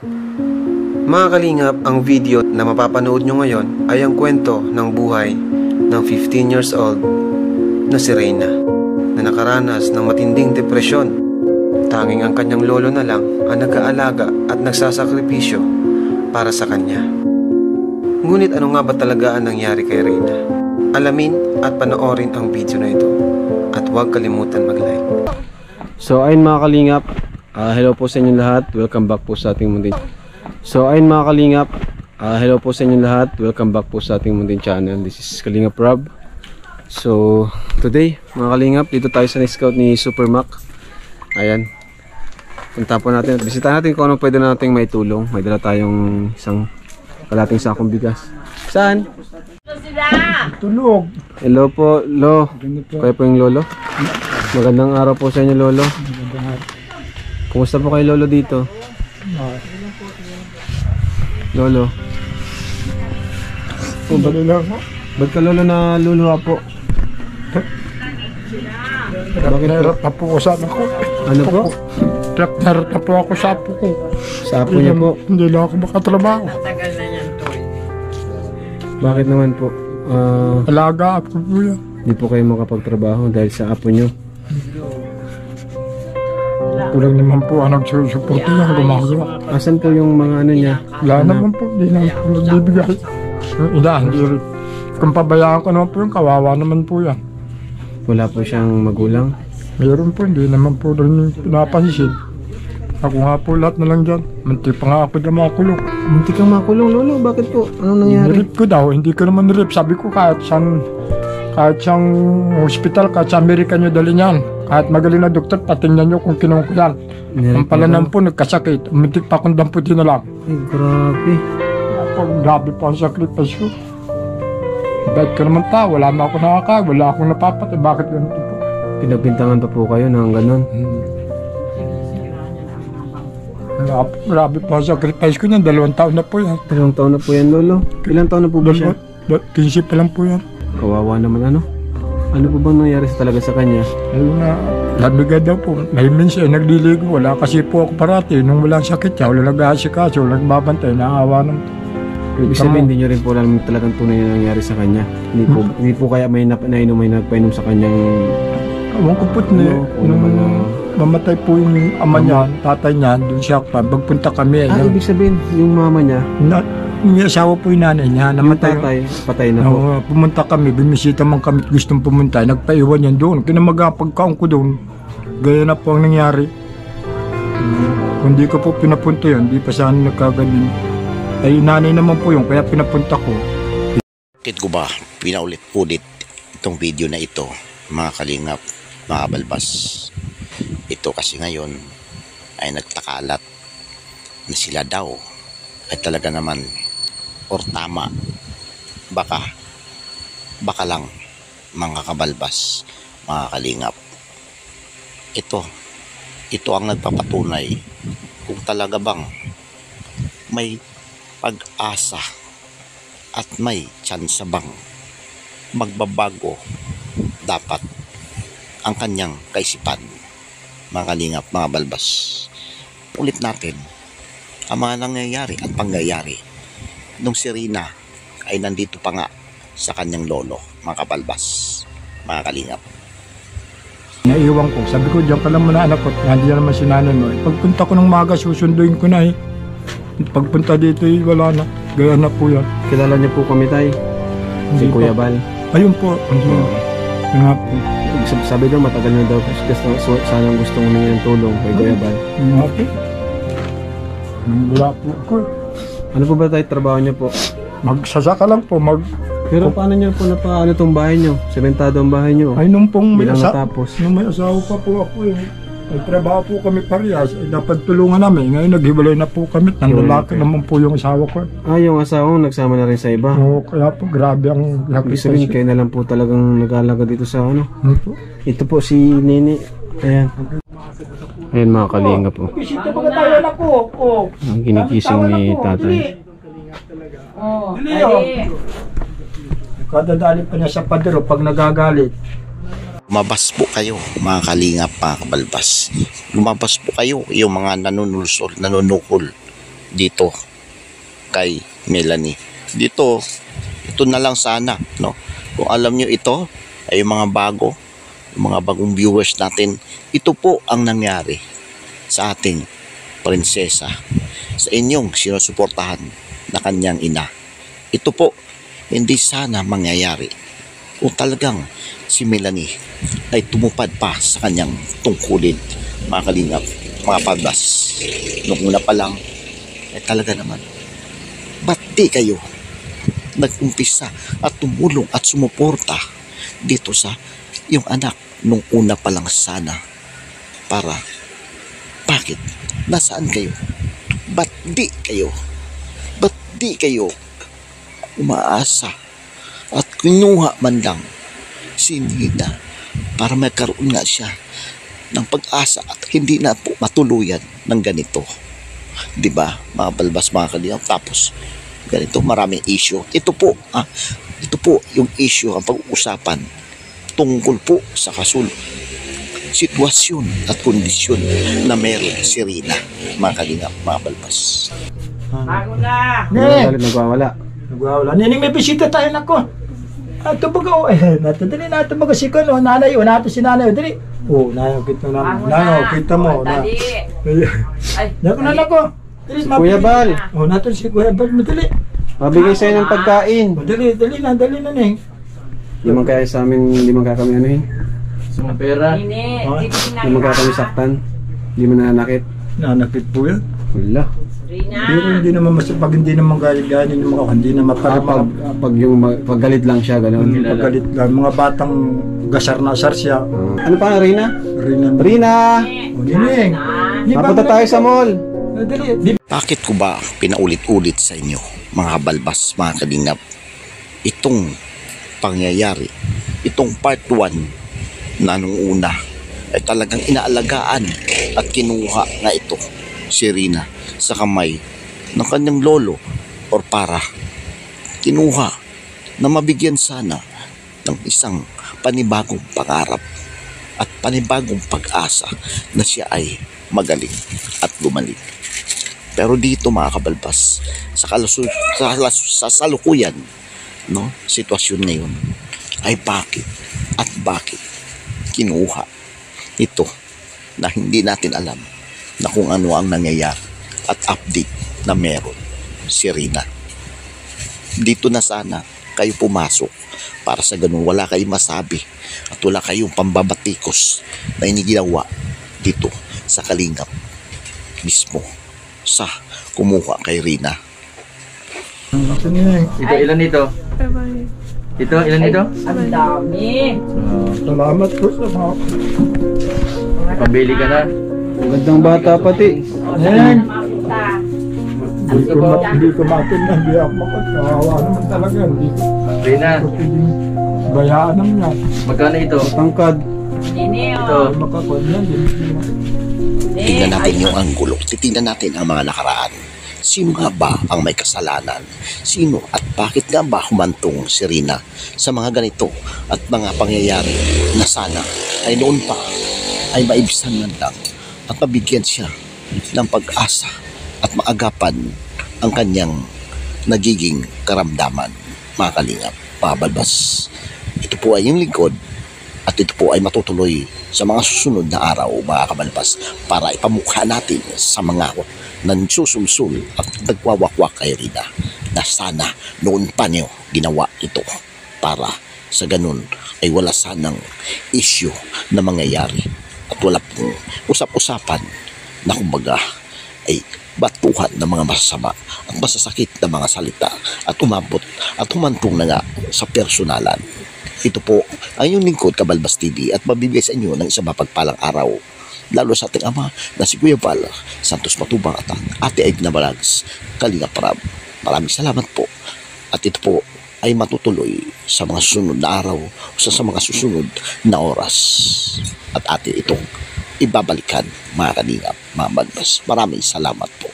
Mga kalingap, ang video na mapapanood nyo ngayon ay ang kwento ng buhay ng 15 years old na si Reyna na nakaranas ng matinding depresyon. Tanging ang kanyang lolo na lang ang nag-aalaga at nagsasakripisyo para sa kanya. Ngunit ano nga ba talaga ang nangyari kay Reyna? Alamin at panoorin ang video na ito at huwag kalimutan mag-like. So ayun mga kalingap, hello po sa inyong lahat, welcome back po sa ating munting. So ayun mga kalingap, hello po sa inyong lahat, welcome back po sa ating munting channel. This is Kalingap Rob. So today mga kalingap, dito tayo sa scout ni Super Mac. Ayan, punta po natin at bisitahin natin kung ano pwede nating may tulong. May dala tayong isang kalating sakong bigas. Saan? Tulog. Hello po, Lo. Kayo po yung lolo? Magandang araw po sa inyo, Lolo. Kumusta po kayo, Lolo, dito? Lolo. Ba't ka, Lolo, na luluha po? Bakit narap na po sa anak ko? Ano po? Narap na po ako sa apo ko. Sa apo niya po? Hindi lang ako makatrabaho. Bakit naman po? Alaga ako po yan. Hindi po kayo makapagtrabaho dahil sa apo nyo? Kulang naman po ang nagsusuporto niya, gumagawa. Asan po yung mga ano niya? Wala naman po, hindi naman po nagbibigay. Yung ina, hindi rin. Kung pabayaan ko naman po yung kawawa naman po yan. Wala po siyang magulang? Mayroon po, hindi naman po rin pinapansin. Ako nga po lahat na lang dyan. Munti pa nga ako na makulong. Munti kang makulong, Lolo? Bakit po? Anong nangyari? Nirip ko daw, hindi ko naman nirip. Sabi ko kahit siyang hospital, kahit sa Amerika nyo dali niyan. Kahit magaling na doktor, patingnan nyo kung kinong ko yan. Ang palanan po, nagkasakit. Muntik pa akong damputin na lang. Ay, grabe. Grabe po ang sacrifice ko. Bait ko naman tao, wala na ako nakakain, wala akong napapatay. Bakit ganito po? Pinagbintangan pa po kayo ng ganun? Grabe po ang sacrifice ko niyan, 2 taon na po yan. 2 taon na po yan, Lolo? Ilang taon na po ba siya? 15 pa lang po yan. Kawawa naman ano? Ano po bang nangyari talaga sa kanya? Ayun na, nabigay daw po. May minsan nagliligo, wala kasi po ako parati. Nung walang sakit siya, wala nag-aasikaso, wala nagbabantay, naawa naman. Ibig sabihin, hindi nyo rin po alam talagang tunay na nangyari sa kanya? Hindi po kaya may nagpainom sa kanyang... Awang ko po nung mamatay po yung ama niya, tatay niya, doon siya pa. Pagpunta kami. Ibig sabihin, yung mama niya? Yung asawa po yung nanay niya, namatay. Yung tatay, patay na po. Pumunta kami, bimisita man kami, gustong pumunta, nagpaiwan yan doon. Kinamagapagkaon ko doon, gaya na po ang nangyari. Kung di ko po pinapunta yun, di pa sana nagkagaling. Ay nanay naman po yun, kaya pinapunta ko. Bakit ko ba pinaulit-ulit itong video na ito, mga kalingap, mga balbas? Ito kasi ngayon ay nagtakalat na sila daw ay talaga naman or tama, baka lang, mga kabalbas, mga kalingap. Ito ang nagpapatunay kung talaga bang may pag-asa at may tsansa bang magbabago dapat ang kanyang kaisipan, mga kalingap, mga balbas. Ulit natin ang mga nangyayari at pangyayari nung si Reyna ay nandito pa nga sa kanyang lolo, mga kabalbas, mga kalingap. Naiiwan ko, sabi ko diyan ka lang muna anak ko, nandiyan naman si nanay mo. Pagpunta ko ng maga, susunduin ko na Pagpunta dito wala na, gaya na po yan. Kilala niyo po kami, tay? Si Kuya Bal? Ayun po, nga po. Sabi daw matagal na daw sanang gustong humingi ng tulong kay Kuya Bal. Nga po. Wala po ko. Ano po ba tayo trabaho niyo po? Magsasaka lang po, Pero paano niyo po napaano itong bahay niyo? Sementado ang bahay niyo? Ay nung pong may natapos. Nung may asawa pa po ako nagtrabaho po kami parehas, dapat tulungan namin. Ngayon naghiwalay na po kami, lalaki naman po yung asawa ko. Yung asawa mo nagsama na rin sa iba? Oo, kaya po grabe ang Ibig sabihin kayo na lang po talagang nag-aalaga dito sa ano? Po? Ito po si Nini. Ayan. Ayan mga kalinga po. Bisita ba tayo na po? Ang ginigising ni tatay. Kadadali pa niya sa padero pag nagagalit. Lumabas po kayo, mga kalingap, mga kabalbas. Lumabas po kayo, yung mga nanunulsol, nanunukol dito kay Melanie. Ito na lang sana, no? Kung alam nyo ito ay yung mga bagong viewers natin, ito po ang nangyari sa ating prinsesa, sa inyong sinusuportahan na kanyang ina. Ito po, hindi sana mangyayari kung talagang si Melanie ay tumupad pa sa kanyang tungkulin, mga kalingap, mga palbas. Nung una pa lang, ay talaga naman, ba't di kayo nag-umpisa at tumulong at sumuporta dito sa yung anak nung una pa lang sana? Para, bakit? Nasaan kayo? Ba't di kayo umaasa at kinuha man lang si Nina para magkaroon nga siya ng pag-asa at hindi na po matuluyan ng ganito? Diba, mga balbas, mga kalingap? Tapos ganito, maraming issue. Ito po yung issue, ang pag-uusapan tungkol po sa sitwasyon at kondisyon na meron si Rina, mga kalingap, mga balbas. Bago na! Ning! Nagwawala. Nagwawala. Nining, may bisita tayo na ko. Ato baga, dali natin baga si Kano, nanay, natin si nanay, dali. Nanay, kita na. Nanay, kita mo. Dali. Ay, Naku na nako. Si Kuya Bal. Natin si Kuya Bal, madali. Mabigay sa'yo ng pagkain. Dali na, Ning. Di man kaya sa amin, di man kaya kami anuhin. Sa pera. Hindi. Di man kaya kami saktan. Di man nanakit. Nanakit po yan. Wala. Rina. Pero hindi naman pag hindi naman galing yung mga hindi naman para Paggalit lang siya, gano'n. paggalit lang. Mga batang gasar na asar siya. Ano pa, Rina? Rina! Nining. Mapunta tayo sa mall. Dali. Bakit ko ba pinaulit-ulit sa inyo, mga balbas, mga kalingap, itong pangyayari, itong part 1 na nung una ay talagang inaalagaan at kinuha nga ito si Rina sa kamay ng kanyang lolo, or para kinuha na mabigyan sana ng isang panibagong pangarap at panibagong pag-asa na siya ay magaling at gumaling. Pero dito, mga kabalbas, sa salukuyan, no, sitwasyon ngayon ay bakit kinuha ito na hindi natin alam na kung ano ang nangyayari at update na meron si Rina. Dito na sana kayo pumasok para sa ganun wala kayong masabi at wala kayong pambabatikos na iniginawa dito sa Kalingap mismo sa kumuha kay Rina. Ito, ilan ito? Ito, ilan ito? Ang dami. Salamat po sa mga. Pambili ka na. Magandang bata pati. Ning. Makita. Hindi ko matin hindi ako makakawa naman talaga. Hindi ko Rina, bayaan naman yan. magkano ito? Tangkad. Ini, Ito. oh. Makakuha yan. Tingnan natin yung anggulo. Titingnan natin ang mga nakaraan. Sino nga ba ang may kasalanan? Sino at bakit nga ba humantong si Rina sa mga ganito at mga pangyayari na sana ay noon pa ay maibsan man lang at mabigyan siya ng pag-asa at maagapan ang kanyang nagiging karamdaman, mga kalingap, mga balbas. Ito po ay yung lingkod at ito po ay matutuloy sa mga susunod na araw, mga kabalbas, para ipamukha natin sa mga nansusulsul at nagwawakwak kay Rina na sana noon pa niyo ginawa ito para sa ganun ay wala sanang issue na mangyayari at wala pong usap-usapan na kumbaga ay batuhan ng mga masasama at masasakit na mga salita at umabot at humantong na nga sa personalan. Ito po ang inyong lingkod, Kabalbas TV, at mabibigay sa inyo ng isang mapagpalang araw, lalo sa ating ama na si Kuya Val Santos Matubang at Ate Edna Balags, Kalingap Rab. Maraming salamat po. At ito po ay matutuloy sa mga susunod na araw o sa mga susunod na oras. At atin itong ibabalikan, mga Kalingap, mga Balbas. Maraming salamat po.